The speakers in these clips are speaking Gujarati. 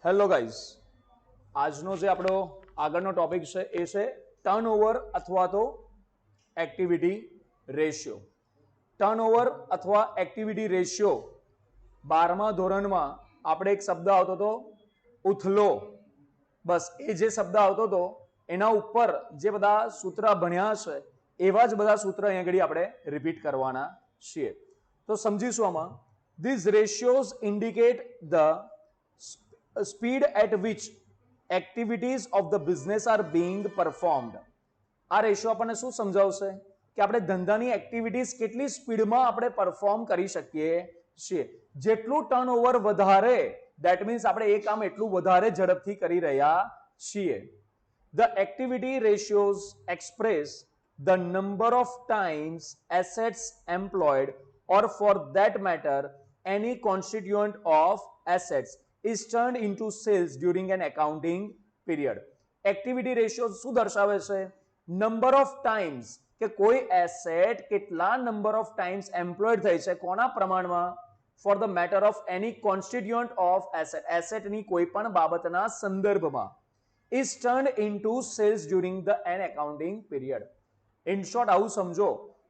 હેલો ગાઈઝ, આજનો જે આપણો આગળનો ટોપિક છે એ છે ટર્નઓવર અથવા તો એક્ટિવિટી રેશિયો. ટર્નઓવર અથવા એક્ટિવિટી રેશિયો 12મા ધોરણમાં આપણે એક શબ્દ આવતો હતો ઉથલો. બસ એ જે શબ્દ આવતો હતો એના ઉપર જે બધા સૂત્ર ભણ્યા છે એવા જ બધા સૂત્ર અહીંયા આગળ આપણે રિપીટ કરવાના છીએ. તો સમજીશું આમાં. These ratios indicate the speed at which activities of the business are being performed. આ રેશિયો આપણને શું સમજાવશે કે આપણે ધંધાની એક્ટિવિટીઝ કેટલી સ્પીડમાં આપણે પરફોર્મ કરી શકીએ છીએ. જેટલું ટર્નઓવર વધારે, ધેટ મીન્સ આપણે એ કામ એટલું વધારે ઝડપથી કરી રહ્યા છીએ. The activity ratios express the number of times assets employed, or for that matter any constituent of assets is turned into sales during an accounting period. Activity ratio શું દર્શાવે છે? નંબર ઓફ ટાઈમ્સ, કે કોઈ એસેટ કેટલા નંબર ઓફ ટાઈમ્સ એમ્પ્લોયડ થઈ છે, કોના પ્રમાણમાં? For the matter of any constituent of asset, એસેટની કોઈ પણ બાબતના સંદર્ભમાં. is turned into sales during the an accounting period. In short, આવું સમજો,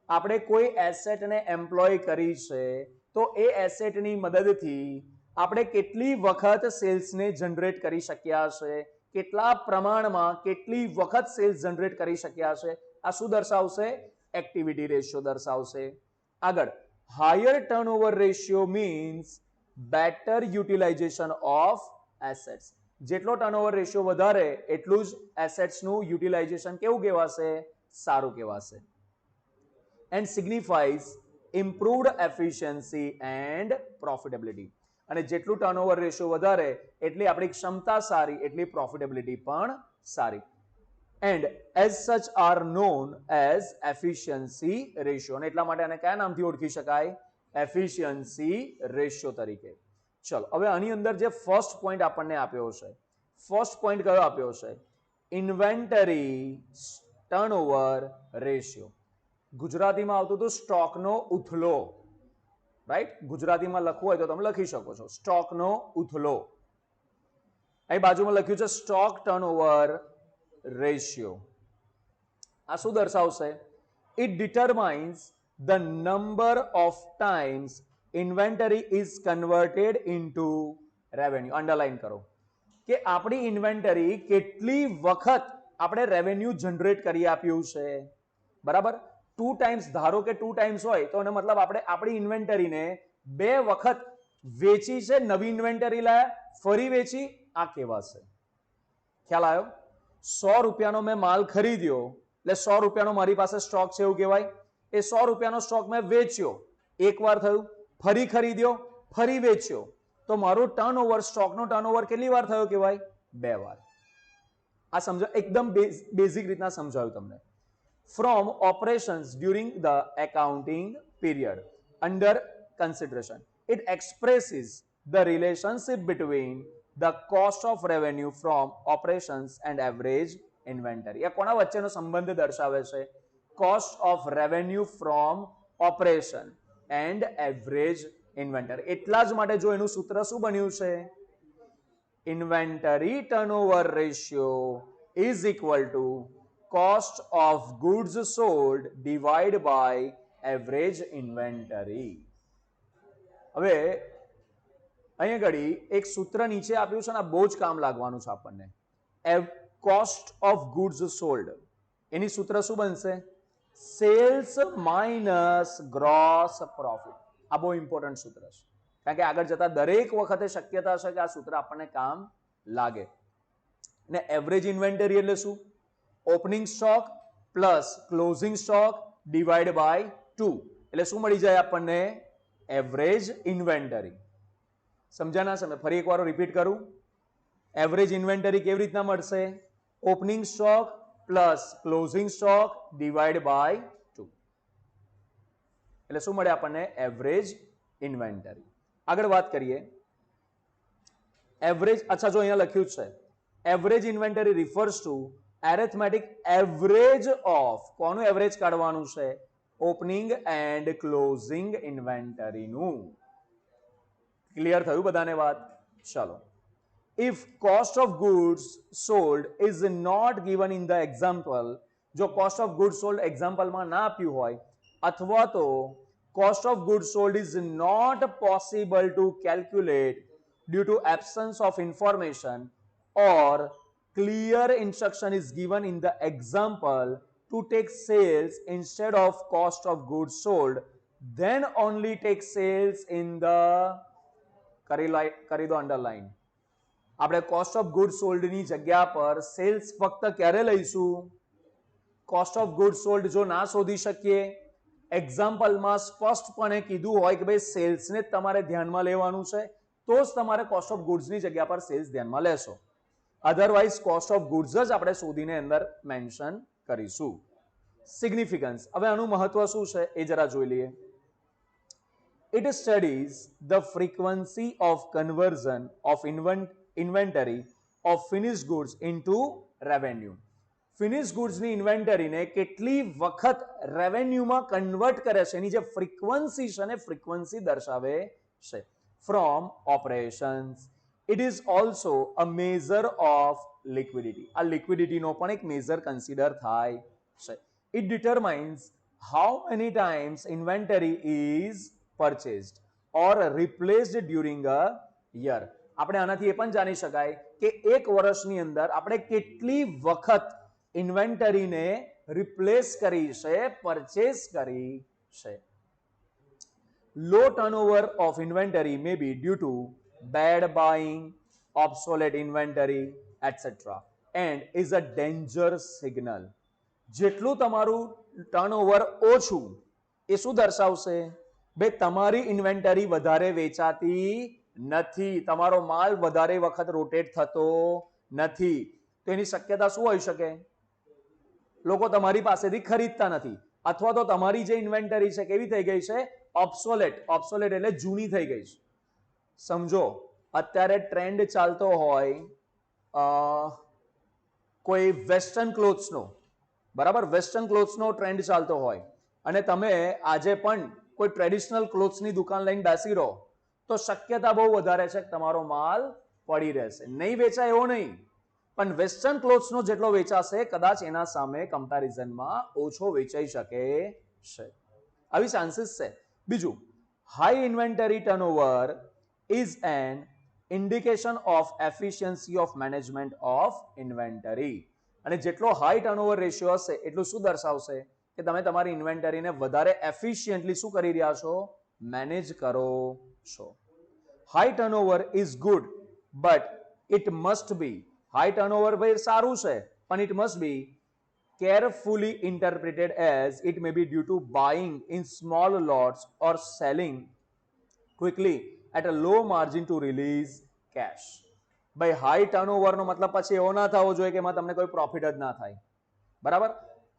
આપણે કોઈ એસેટને એમ્પ્લોય કરી છે તો એ એસેટની મદદથી આપણે કેટલી વખત સેલ્સને જનરેટ કરી શક્યા છે, કેટલા પ્રમાણમાં કેટલી વખત સેલ્સ જનરેટ કરી શક્યા છે, આ શું દર્શાવશે? એક્ટિવિટી રેશિયો દર્શાવશે. આગળ, higher turnover ratio means better utilisation of assets. જેટલો ટર્નઓવર રેશિયો વધારે એટલું જ એસેટ્સનું યુટિલાઇઝેશન કેવું કહેવાશે? સારું કહેવાશે. And signifies improved efficiency and profitability. અને જેટલું ટર્નઓવર રેશિયો વધારે એટલી આપણી ક્ષમતા સારી, એટલી પ્રોફિટેબિલિટી પણ સારી. And as such are known as efficiency ratio. અને એટલા માટે આને કયા નામથી ઓળખી શકાય? એફિશિયન્સી રેશિયો તરીકે. ચલો, હવે આની અંદર જે ફર્સ્ટ પોઈન્ટ આપણને આપ્યો છે, ફર્સ્ટ પોઈન્ટ કયો આપ્યો છે? Inventory turnover ratio. ગુજરાતીમાં આવતું હતું સ્ટોકનો ઉથલો. રાઈટ? ગુજરાતીમાં લખવું હોય તો તમે લખી શકો છો સ્ટોકનો ઉથલો. અહીં બાજુમાં લખ્યું છે સ્ટોક ટર્નઓવર રેશિયો. આ શું દર્શાવશે? It determines the number of times inventory is converted into revenue. Underline કરો કે આપણી ઇન્વેન્ટરી કેટલી વખત આપણે રેવન્યુ જનરેટ કરી આપ્યું છે. બરાબર? 2 ટાઈમ્સ, ધારો કે 2 ટાઈમ્સ હોય તો એનો મતલબ આપણે આપણી ઇન્વેન્ટરીને 2 વખત વેચી છે, નવી ઇન્વેન્ટરી લાયા, ફરી વેચી, આ કહેવાશે. ખ્યાલ આવ્યો? 100 રૂપિયાનો મેં માલ ખરીદ્યો એટલે 100 રૂપિયાનો મારી પાસે સ્ટોક છે એવું કહેવાય. એ 100 રૂપિયાનો સ્ટોક મેં વેચ્યો, એક વાર થયું, ફરી ખરીદ્યો, ફરી વેચ્યો, તો મારું ટર્નઓવર, સ્ટોકનો ટર્નઓવર કેટલી વાર થયો કહેવાય? 2 વાર. આ સમજો, એકદમ બેઝિક રીતના સમજાવ્યું તમને. From operations during the accounting period under consideration, it expresses the relationship between the cost of revenue from operations and average inventory. આ કોના વચ્ચેનો સંબંધ દર્શાવે છે? Cost of revenue from operation and average inventory. એટલા જ માટે જો એનું સૂત્ર શું બન્યું છે? Inventory turnover ratio is equal to cost of goods sold divided by average inventory. હવે અહીંયા ઘડી એક સૂત્ર નીચે આપ્યું છે ને, આ બહુ જ કામ લાગવાનું છે આપણને. કોસ્ટ ઓફ ગુડ્સ સોલ્ડ, એની સૂત્ર શું બનશે? Sales minus gross profit. આ બહુ ઇમ્પોર્ટન્ટ સૂત્ર છે, કારણ કે આગળ જતા દરેક વખતે શક્યતા છે કે આ સૂત્ર આપણને કામ લાગે. ને એવરેજ ઇન્વેન્ટરી એટલે શું? Opening stock plus closing stock divide by 2 એટલે શું મળી જાય આપણને? Average inventory. સમજ્યા ના? સમજ ફરી એકવાર રિપીટ કરું. એવરેજ ઇન્વેન્ટરી કેવી રીતના મળશે? Opening stock plus closing stock divide by 2 એટલે શું મળે આપણને? Average inventory. આગળ વાત કરીએ. એવરેજ, અચ્છા જો અહીંયા લખ્યું છે average inventory refers to arithmetic average of, કોનું એવરેજ કાઢવાનું છે? ઓપનિંગ એન્ડ ક્લોઝિંગ ઇન્વેન્ટરીનું. ક્લિયર થયું બધાને વાત? ચલો, if cost of goods sold is not given in the example, જો cost of goods sold example માં ના આપ્યું હોય, અથવા તો cost of goods sold is not possible to calculate due to absence of information or clear instruction is given in the example to take sales instead of cost of goods sold, then only take sales in the કરી દો અંડરલાઈન. આપણે કોસ્ટ ઓફ ગુડ સોલ્ડની જગ્યા પર સેલ્સ ફક્ત ક્યારે લઈશું? કોસ્ટ ઓફ ગુડ સોલ્ડ જો ના શોધી શકીએ, એક્ઝામ્પલમાં સ્પષ્ટપણે કીધું હોય કે ભાઈ સેલ્સને જ તમારે ધ્યાનમાં લેવાનું છે, તો જ તમારે કોસ્ટ ઓફ ગુડ્સની જગ્યા પર સેલ્સ ધ્યાનમાં લેશો. અધરવાઇઝ કોસ્ટ ઓફ ગુડ્સ જ આપણે શોધીને અંદર મેન્શન કરીશું. સિગ્નિફિકન્સ, હવે આનું મહત્વ શું છે એ જરા જોઈ લઈએ. It studies the frequency of conversion of inventory of finished goods into revenue. Finish ગુડ્સની ઇન્વેન્ટરીને કેટલી વખત રેવન્યુમાં કન્વર્ટ કરે છે એની જે ફ્રીક્વન્સી છે ને ફ્રીક્વન્સી દર્શાવે છે. From operations it is also a measure of liquidity. આ લિક્વિડિટીનો પણ એક મેઝર કન્સિડર થાય છે. It determines how many times inventory is purchased or replaced during a year. આપણે આનાથી એ પણ જાણી શકાય કે એક વર્ષની અંદર આપણે કેટલી વખત ઇન્વેન્ટરીને રિપ્લેસ કરી છે, પરચેસ કરી છે. Low turnover of inventory may be due to bad buying, obsolete inventory etcetera and is a danger signal. જેટલું તમારું ટર્નઓવર ઓછું એ શું દર્શાવશે? ભાઈ તમારી ઇન્વેન્ટરી વધારે વેચાતી નથી, તમારો માલ વધારે વખત રોટેટ થતો નથી. તો એની શક્યતા શું હોઈ શકે? લોકો તમારી પાસેથી ખરીદતા નથી, અથવા તો તમારી જે ઇન્વેન્ટરી છે કેવી થઈ ગઈ છે? ઓબ્સોલેટ. ઓબ્સોલેટ એટલે જૂની થઈ ગઈ છે. સમજો અત્યારે ટ્રેન્ડ ચાલતો હોય કોઈ વેસ્ટર્ન ક્લોથ્સનો, બરાબર, વેસ્ટર્ન ક્લોથ્સનો ટ્રેન્ડ ચાલતો હોય અને તમે આજે પણ કોઈ ટ્રેડિશનલ ક્લોથ્સની દુકાન લઈને બેસી રહો, તો શક્યતા બહુ વધારે છે કે તમારો માલ પડી રહેશે. નહીં વેચાય એવો નહીં, પણ વેસ્ટર્ન ક્લોથ્સનો જેટલો વેચાશે કદાચ એના સામે કમ્પેરિઝનમાં ઓછો વેચાઈ શકે છે. આવી ચાન્સીસ છે. બીજું, high inventory turnover is an indication of efficiency of management of inventory. અને જેટલો હાઈ ટર્નઓવર રેશિયો હશે એટલું શું દર્શાવશે? કે તમે તમારી ઇન્વેન્ટરીને વધારે એફિશિયન્ટલી શું કરી રહ્યા છો? મેનેજ કરો છો. High turnover is good but it must be, high turnover ભાઈ સારું છે પણ it must be carefully interpreted as it may be due to buying in small lots or selling quickly at a low margin to release cash. ભાઈ હાઈ ટર્નઓવરનો મતલબ પછી એવો ના થવો જોઈએ કે એમાં તમને કોઈ પ્રોફિટ જ ના થાય, બરાબર.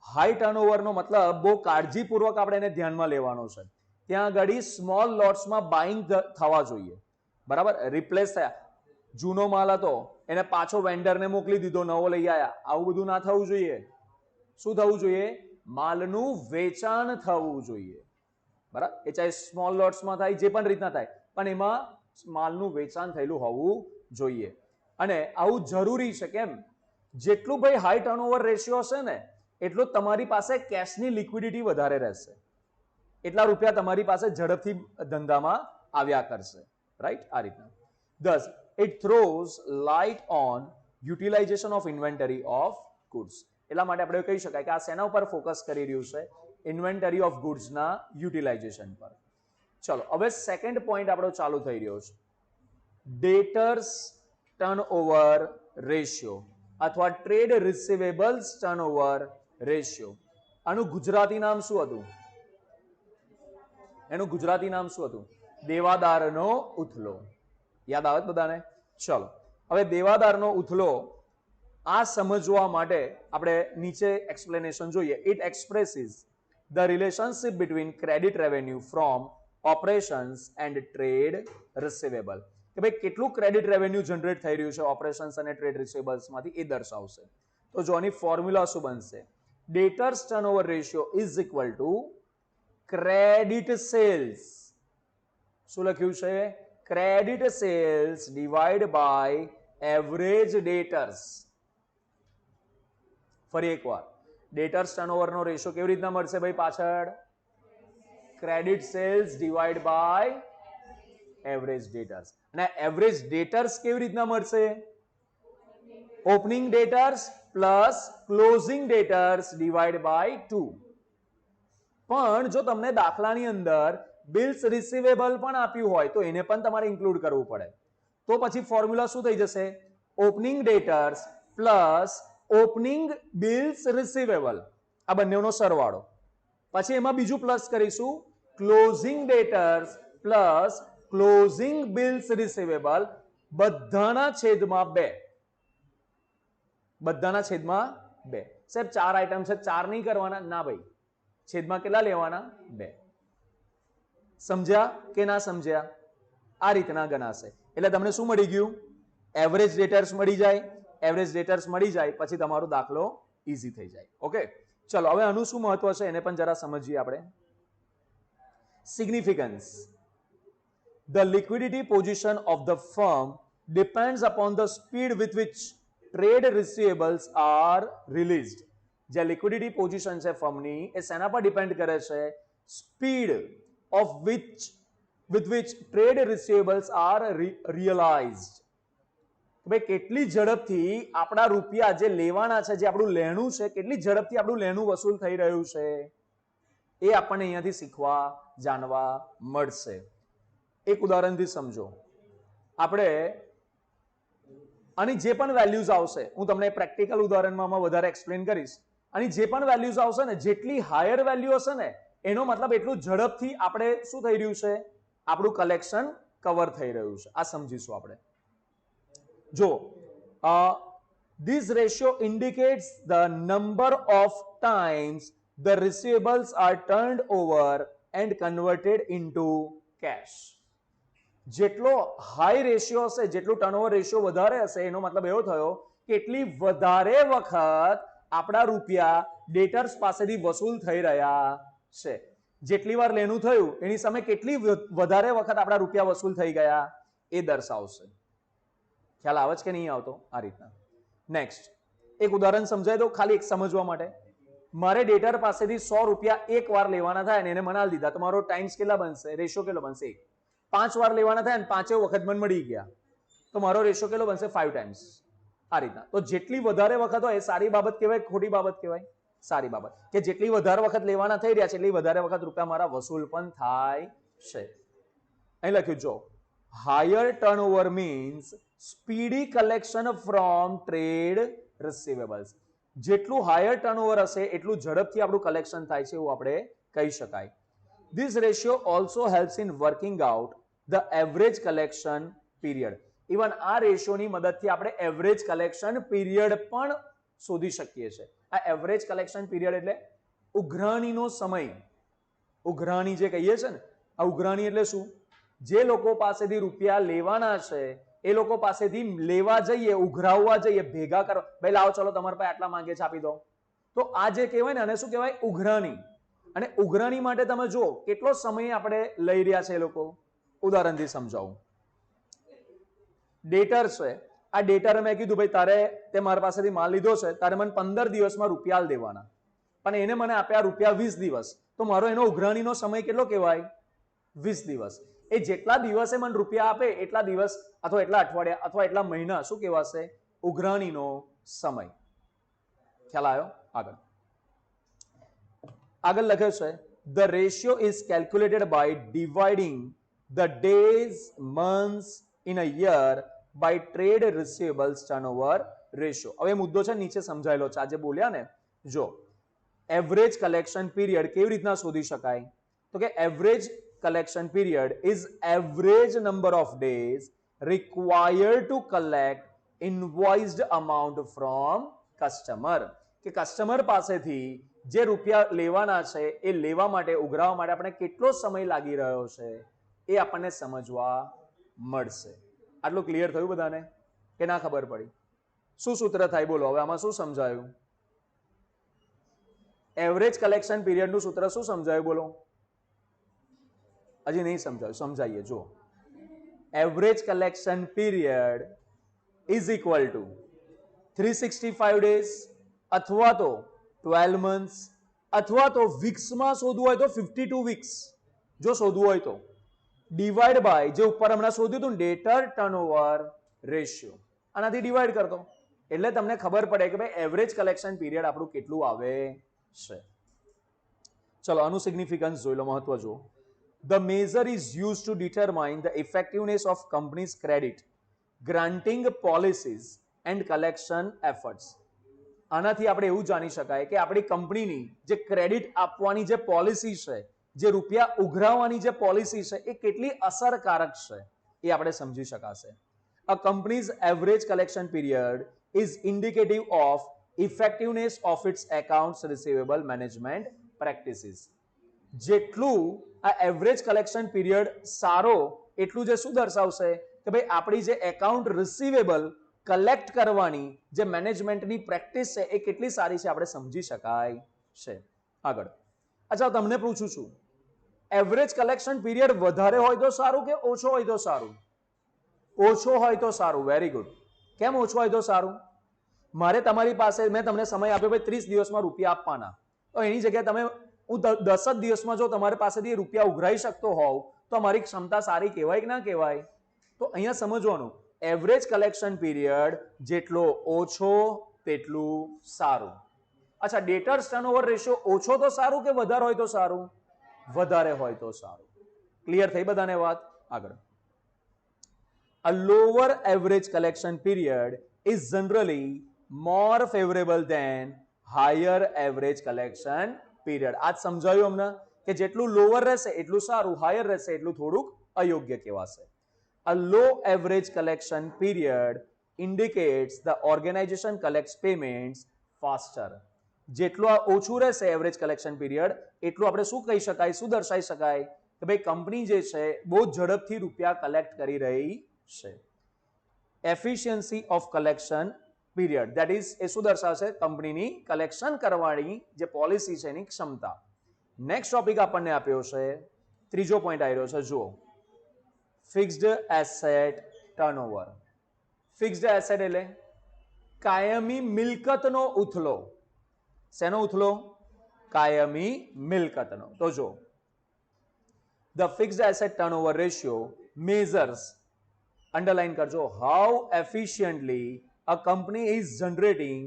હાઈ ટર્નઓવરનો મતલબ બહુ કાળજીપૂર્વક આપણે એને ધ્યાનમાં લેવાનો છે. ત્યાં આગળ સ્મોલ લોટ્સમાં બાઇંગ થવા જોઈએ, બરાબર. રિપ્લેસ થયા, જૂનો માલ હતો એને પાછો વેન્ડરને મોકલી દીધો, નવો લઈ આવ્યા, આવું બધું ના થવું જોઈએ. શું થવું જોઈએ? માલનું વેચાણ થવું જોઈએ, બરાબર. એ ચાહે સ્મોલ લોટ્સમાં થાય, જે પણ રીતના થાય, પણ એમાં માલનું વેચાણ થયેલું હોવું જોઈએ. અને આવું જરૂરી છે. કેમ? જેટલું ભાઈ હાઈ ટર્નઓવર રેશિયો હશે ને એટલું તમારી પાસે કેશની લિક્વિડિટી વધારે રહેશે, એટલા રૂપિયા તમારી પાસે ઝડપથી ધંધામાં આવ્યા કરશે, રાઈટ? આ રીતના. Thus, it throws light on utilization of inventory of goods. એટલા માટે આપણે કહી શકાય કે આ શેના ઉપર ફોકસ કરી રહ્યું છે? ઇન્વેન્ટરી ઓફ ગુડ્સના યુટિલાઇઝેશન પર. ચલો હવે સેકન્ડ પોઈન્ટ આપણો ચાલુ થઈ રહ્યો છે, ડેટર્સ ટર્નઓવર રેશિયો અથવા ટ્રેડ રિસીવેબલ્સ ટર્નઓવર રેશિયો. આનું ગુજરાતી નામ શું હતું? એનું ગુજરાતી નામ શું હતું? દેવાદારનો ઉથલો. યાદ આવે બધાને? ચલો હવે દેવાદારનો ઉથલો આ સમજવા માટે આપણે નીચે એક્સપ્લેનેશન જોઈએ. It expresses the relationship between credit revenue from operations and trade receivable. કે ભાઈ કેટલું ક્રેડિટ રેવન્યુ જનરેટ થઈ રહ્યું છે ઓપરેશન્સ અને ટ્રેડ રિસીવેબલ્સમાંથી એ દર્શાવશે. તો જો આની ફોર્મ્યુલા શું બનશે? Debtors turnover ratio is equal to credit sales. શું લખ્યું છે? Credit sales divide by average debtors. ફરી એકવાર, ડેટર્સ ટર્નઓવરનો રેશિયો કેવી રીતના મળશે ભાઈ પાછળ? Credit sales divide by average debtors. અને એવરેજ ડેટર્સ કેવી રીતના મળશે? Opening debtors plus closing debtors divide by 2. પણ જો તમને દાખલાની અંદર બિલ્સ રિસીવેબલ પણ આપ્યું હોય તો એને પણ તમારે ઇન્ક્લુડ કરવું પડે. તો પછી ફોર્મ્યુલા શું થઈ જશે? Opening debtors plus opening bills receivable, આ બંનેનો સરવાળો. પછી એમાં બીજું પ્લસ કરીશું, closing ડેટર્સ plus closing bills receivable, બધાના છેદમાં 2. બધાના છેદમાં 2. સાહેબ 4 આઈટમ છે, 4 નહીં કરવાના? ના ભાઈ, છેદમાં કેટલા લેવાના? 2. સમજ્યા કે ના સમજ્યા? આ રીતના ગણાશે. એટલે તમને શું મળી ગયું? એવરેજ ડેટર્સ મળી જાય. એવરેજ ડેટર્સ મળી જાય પછી તમારો દાખલો ઈઝી થઈ જાય. ઓકે, ચલો હવે આનું શું મહત્વ છે એને પણ જરા સમજીએ આપણે. Significance. The liquidity position of the firm depends upon the speed with which trade receivables are released. જે liquidity position છે ફર્મની એ શેના પર ડિપેન્ડ કરે છે? Speed of with which trade receivables are realized. ભાઈ કેટલી ઝડપથી આપણા રૂપિયા જે લેવાના છે, જે આપણું લેણું છે, કેટલી ઝડપથી આપણું લેણું વસૂલ થઈ રહ્યું છે એ આપણને અહીંયાથી શીખવા જાણવા મળશે. એક ઉદાહરણથી સમજો. આપણે આની જે પણ વેલ્યુઝ આવશે, હું તમને પ્રેક્ટિકલ ઉદાહરણમાં વધારે એક્સપ્લેન કરીશ. આની જે પણ વેલ્યુઝ આવશે ને, જેટલી હાયર વેલ્યુ હશે ને એનો મતલબ એટલું ઝડપથી આપણે શું થઈ રહ્યું છે? આપણું કલેક્શન કવર થઈ રહ્યું છે. આ સમજીશું આપણે. જો this ratio indicates the number of times the receivables are turned over and converted into cash. જેટલો હાઈ રેશિયો હશે, જેટલું ટર્નઓવર રેશિયો વધારે હશે, એનો મતલબ એવો થયો કે એટલી વધારે વખત આપણા રૂપિયા ડેટર્સ પાસેથી વસૂલ થઈ રહ્યા છે. જેટલી વાર લેણું થયું એની સામે કેટલી વધારે વખત આપણા રૂપિયા વસૂલ થઈ ગયા એ દર્શાવશે. ખ્યાલ આવે છે કે નહીં આવતો? આ રીતના. નેક્સ્ટ એક ઉદાહરણ સમજાય દો ખાલી એક સમજવા માટે. મારે ડેટર પાસેથી 100 રૂપિયા એક વાર લેવાના થાય અને એને મનાલ દીધા તો મારો ટાઈમ્સ કેટલા બનશે? રેશિયો કેટલો બનશે? 5 વાર લેવાના થાય અને 5 વખત મને મળી ગયા તો મારો રેશિયો કેટલો બનશે? 5 ટાઈમ્સ. આ રીતના. તો જેટલી વધારે વખત હોય એ સારી બાબત કહેવાય, ખોટી બાબત કહેવાય? સારી બાબત. કે જેટલી વધારે વખત લેવાના થઈ રહ્યા છે એટલી વધારે વખત રૂપિયા મારા વસૂલ પણ થાય છે. અહીં લખ્યું જો, higher turnover means speedy collection from trade receivables. જેટલું હાયર ટર્નઓવર હશે એટલું ઝડપથી આપણું કલેક્શન થાય છે એવું આપણે કહી શકાય. This ratio also helps in working out the average collection period. Even આ રેશિયોની મદદથી આપણે એવરેજ કલેક્શન પીરિયડ પણ શોધી શકીએ છીએ. આ એવરેજ કલેક્શન પીરિયડ એટલે ઉઘરાણીનો સમય. ઉઘરાણી જે કહીએ છે ને, આ ઉઘરાણી એટલે શું? જે લોકો પાસેથી રૂપિયા લેવાના છે એ લોકો પાસેથી લેવા જઈએ, ઉઘરાવવા જઈએ, ભેગા કરવા, ભાઈ લાવો ચલો તમારા પાસે આટલા માંગે છે આપી દો. તો આ જે કહેવાય ને આને શું કહેવાય? ઉઘરાણી. અને ઉઘરાણી માટે તમે જુઓ કેટલો સમય આપણે લઈ રહ્યા છે એ લોકો. ઉદાહરણથી સમજાવું. ડેટર છે, આ ડેટર મેં કીધું ભાઈ તારે તે મારા પાસેથી માલ લીધો છે, તારે મને 15 દિવસમાં રૂપિયા દેવાના, પણ એને મને આપ્યા રૂપિયા 20 દિવસ, તો મારો એનો ઉઘરાણીનો સમય કેટલો કહેવાય? 20 દિવસ. એ જેટલા દિવસે મને રૂપિયા આપે એટલા દિવસ અથવા એટલા અઠવાડિયા અથવા એટલા મહિના શું કહેવાશે? ઉઘરાણીનો સમય. ખ્યાલ આવ્યો? આગળ આગળ લખ્યું છે the ratio is calculated by dividing the days, months in a year by trade receivables turnover ratio. હવે મુદ્દો છે નીચે સમજાયેલો છે. આજે બોલ્યા ને, જો એવરેજ કલેક્શન પીરિયડ કેવી રીતના શોધી શકાય? તો કે average collection period is average number of days required to collect invoiced amount from customer. કે કસ્ટમર પાસેથી જે રૂપિયા લેવાના છે એ લેવા માટે, ઉઘરાવવા માટે આપણે કેટલો સમય લાગી રહ્યો છે એ આપણને સમજવા મળશે. આટલું ક્લિયર થયું બધાને કે ના ખબર પડી? શું સૂત્ર થાય બોલો? હવે આમાં શું સમજાયું? એવરેજ કલેક્શન પીરિયડનું સૂત્ર શું સમજાયું બોલો? હજી નહીં સમજાયું, સમજાઈએ. જો average collection period is equal two 365 days અથવા તો 12 મંથ્સ અથવા તો વીક્સમાં શોધવું હોય તો 52 વીક્સ જો શોધવું હોય તો ડિવાઈડ બાય જે ઉપર હમણાં શોધ્યું હતું ડેટર ટર્નઓવર રેશિયો આનાથી ડિવાઈડ કરતો એટલે તમને ખબર પડે કે ભાઈ એવરેજ કલેક્શન પીરિયડ આપણું કેટલું આવે છે. ચલો આનું સિગ્નિફિકન્સ જોઈ લો, મહત્વ જો. The measure is used to determine the effectiveness of company's credit granting policies and collection efforts. આનાથી આપણે એવું જાણી શકાય કે આપણી કંપનીની જે ક્રેડિટ આપવાની જે પોલિસી છે, જે રૂપિયા ઉઘરાવવાની જે પોલિસી છે એ કેટલી અસરકારક છે એ આપણે સમજી શકાશે. A company's average collection period is indicative of effectiveness of its accounts receivable management practices. જેટલું આ એવરેજ કલેક્શન પીરિયડ સારો એટલું જે શું દર્શાવશે કે ભાઈ આપણી જે એકાઉન્ટ રિસીવેબલ કલેક્ટ કરવાની જે મેનેજમેન્ટની પ્રેક્ટિસ છે એ કેટલી સારી છે આપણે સમજી શકાય છે. આગળ અચ્છા તમને પૂછું છું, એવરેજ કલેક્શન પીરિયડ વધારે હોય તો સારું કે ઓછો હોય તો સારું? ઓછો હોય તો સારું. Very good. કેમ ઓછો હોય તો સારું? મારે તમારી પાસે મેં તમને સમય આપ્યો ભાઈ 30 દિવસમાં રૂપિયા આપવાના, તો એની જગ્યાએ તમે હું 10 જ દિવસમાં જો તમારી પાસેથી રૂપિયા ઉઘરાઈ શકતો હોવ તો મારી ક્ષમતા સારી કહેવાય કે ના કહેવાય? તો અહીંયા સમજવાનું એવરેજ કલેક્શન પીરિયડ જેટલો ઓછો તેટલું સારું. અચ્છા ડેટર્સ ટર્નઓવર રેશિયો ઓછો તો સારું કે વધારે હોય તો સારું? વધારે હોય તો સારું. ક્લિયર થઈ બધાને વાત? આગળ. A lower average collection period is generally more favorable than higher average collection period. આજ સમજાયું અમને કે જેટલું લોઅર રહેશે એટલું સારું, હાયર રહેશે એટલું થોડુંક અયોગ્ય કહેવાશે. A low average collection period indicates the organization collects payments faster. જેટલું આ ઓછું રહેશે એવરેજ કલેક્શન પીરિયડ એટલું આપણે શું કહી શકાય, શું દર્શાવી શકાય કે ભાઈ કંપની જે છે બહુ ઝડપથી રૂપિયા કલેક્ટ કરી રહી છે. Efficiency of collection period that is એ શું દર્શાવશે? કંપનીની કલેક્શન કરવાની જે પોલિસી છે એની ક્ષમતા. નેક્સ્ટ ટોપિક આપણને આપ્યો છે, ત્રીજો પોઈન્ટ આવ્યો છે, જુઓ fixed asset turnover. Fixed asset એટલે કાયમી મિલકતનો ઉથલો. શેનો ઉથલો? કાયમી મિલકતનો. તો જો the fixed asset turnover ratio measures, underline કરજો, how efficiently a company is generating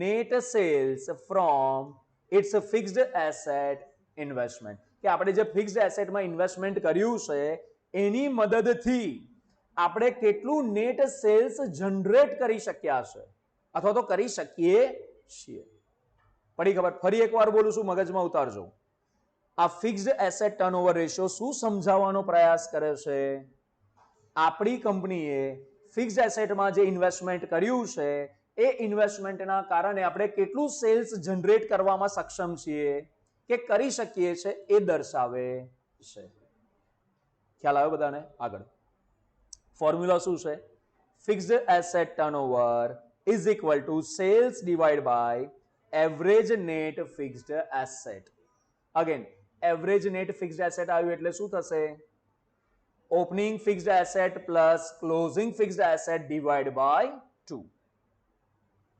net sales from its fixed asset investment. કે આપણે જે ફિક્સ્ડ એસેટમાં ઇન્વેસ્ટમેન્ટ કર્યું છે એની મદદથી આપણે કેટલું નેટ સેલ્સ જનરેટ કરી શક્યા છે અથવા તો કરી શકીએ છીએ. પડી ખબર? ફરી એકવાર બોલું છું, મગજમાં ઉતારજો. આ ફિક્સ્ડ એસેટ ટર્નઓવર રેશિયો શું સમજાવવાનો પ્રયાસ કરે છે? આપણી કંપનીએ ફિક્સ્ડ એસેટમાં જે ઇન્વેસ્ટમેન્ટ કર્યું છે એ ઇન્વેસ્ટમેન્ટના કારણે આપણે કેટલું સેલ્સ જનરેટ કરવામાં સક્ષમ છીએ કે કરી શકીએ છીએ એ દર્શાવે છે. ખ્યાલ આવ્યો બધાને? આગળ ફોર્મ્યુલા શું છે? Fixed asset turnover is equal to sales divide by average net fixed asset. Again average net fixed asset આવ્યું એટલે શું થશે? Opening fixed asset plus closing fixed asset divide by 2.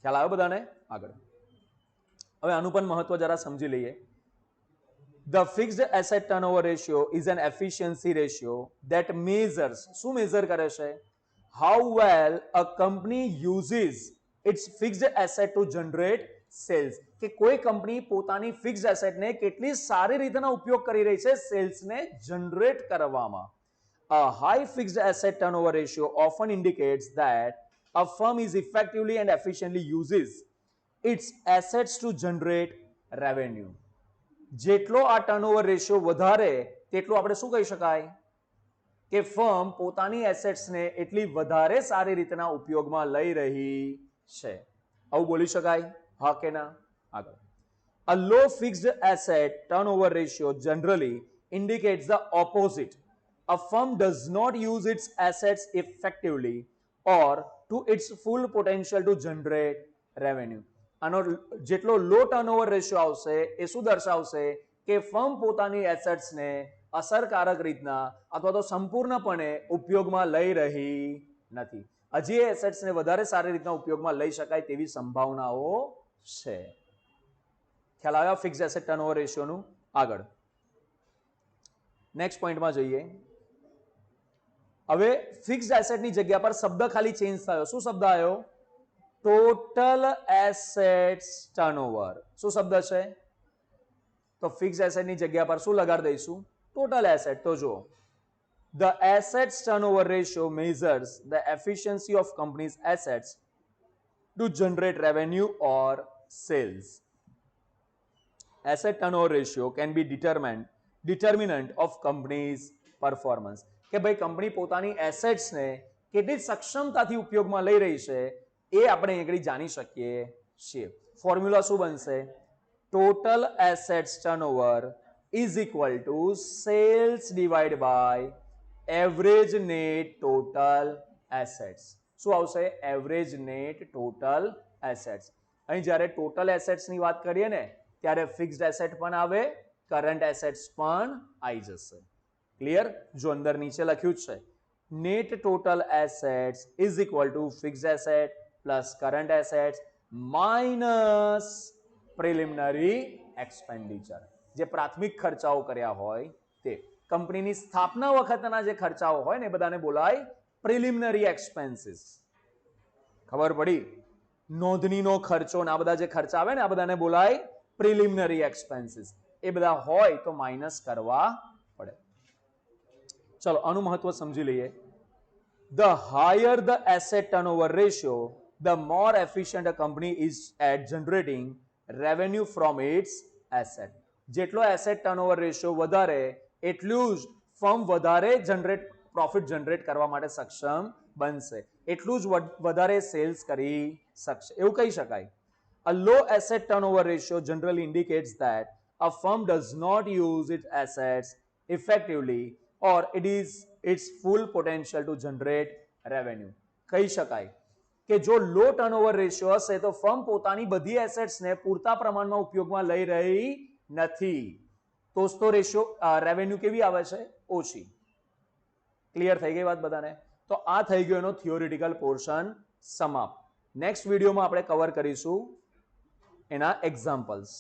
ખ્યાલ આવ્યો બધાને? આગળ હવે આનું પણ મહત્વ જરા સમજી લઈએ. The fixed asset turnover ratio is an efficiency ratio that measures, શું મેઝર કરે છે? How well a company uses its fixed asset to generate sales. કે કોઈ કંપની પોતાની ફિક્સ્ડ એસેટને કેટલી સારી રીતના ઉપયોગ કરી રહી છે સેલ્સને જનરેટ કરવામાં. A high fixed asset turnover ratio often indicates that a firm is effectively and efficiently uses its assets to generate revenue. જેટલો આ ટર્નઓવર રેશિયો વધારે તેટલું આપણે શું કહી શકાય કે ફર્મ પોતાની એસેટ્સને એટલી વધારે સારી રીતના ઉપયોગમાં લઈ રહી છે. આવું બોલી શકાય? હા કે ના? આગળ. A low fixed asset turnover ratio generally indicates the opposite. A firm does not use its assets effectively or to its full potential to generate revenue. આનો જેટલો લો ટર્નઓવર રેશિયો આવશે એ શું દર્શાવશે કે ફર્મ પોતાની એસેટ્સને અસરકારક રીતના અથવા તો સંપૂર્ણપણે ઉપયોગમાં લઈ રહી નથી. હજી એ એસેટ્સને વધારે સારી રીતના ઉપયોગમાં લઈ શકાય તેવી સંભાવનાઓ છે. ખ્યાલ આવ્યો ફિક્સ્ડ એસેટ ટર્નઓવર રેશિયોનું? આગળ નેક્સ્ટ પોઈન્ટમાં જઈએ. હવે ફિક્સ્ડ એસેટની જગ્યા પર શબ્દ ખાલી ચેન્જ થયો. શું શબ્દ આવ્યો? Total assets turnover. શું શબ્દ છે? તો ફિક્સ્ડ એસેટની જગ્યા પર શું લગાડી દઈશું? Total asset. તો જો the assets turnover ratio measures the efficiency of company's assets to generate revenue or sales. Asset turnover ratio can be determinant of company's performance. કે ભાઈ કંપની પોતાની એસેટ્સને કેટલી સક્ષમતાથી ઉપયોગમાં લઈ રહી છે એ આપણે અહીં જાણી શકીએ છીએ. ફોર્મ્યુલા શું બનશે? Total assets turnover is equal to sales divide by average net total assets. શું આવશે? Average net total assets. અહીં જ્યારે ટોટલ એસેટ્સની વાત કરીએ ને ત્યારે ફિક્સ્ડ એસેટ પણ આવે, કરંટ એસેટ્સ પણ આવી જશે. ક્લિયર? જો અંદર નીચે લખ્યું છે net total assets is equal two fixed asset plus current assets minus preliminary expenditure. જે પ્રાથમિક ખર્ચાઓ કર્યા હોય તે. કંપનીની સ્થાપના વખતના જે ખર્ચાઓ હોય ને એ બધાને બોલાય પ્રિલિમિનરી એક્સપેન્સીસ. ખબર પડી? નોંધણીનો ખર્ચો ને આ બધા જે ખર્ચા આવે ને આ બધાને બોલાય પ્રિલિમિનરી એક્સપેન્સીસ. એ બધા હોય તો માઇનસ કરવા પડે. ચલો આનું મહત્વ સમજી લઈએ. The higher the asset turnover ratio, the more efficient a company is at generating revenue from its asset. જેટલો એસેટ ટર્નઓવર રેશિયો વધારે એટલું જ ફર્મ વધારે પ્રોફિટ જનરેટ કરવા માટે સક્ષમ બનશે, એટલું જ વધારે સેલ્સ કરી શકશે. એવું કહી શકાય. A low asset turnover ratio generally indicates that a firm does not use its assets effectively or it is its full potential to generate revenue. કહી શકાય કે જો લો ટર્નઓવર રેશિયો હશે તો ફર્મ પોતાની બધી એસેટ્સને પૂરતા પ્રમાણમાં ઉપયોગમાં લઈ રહી નથી. તો રેશિયો રેવન્યુ કેવી આવે છે? ઓછી. ક્લિયર થઈ ગઈ વાત બધાને? તો આ થઈ ગયો એનો થિયોરિટિકલ પોર્શન સમાપ્ત. નેક્સ્ટ વિડીયોમાં આપણે કવર કરીશું એના એક્ઝામ્પલ્સ.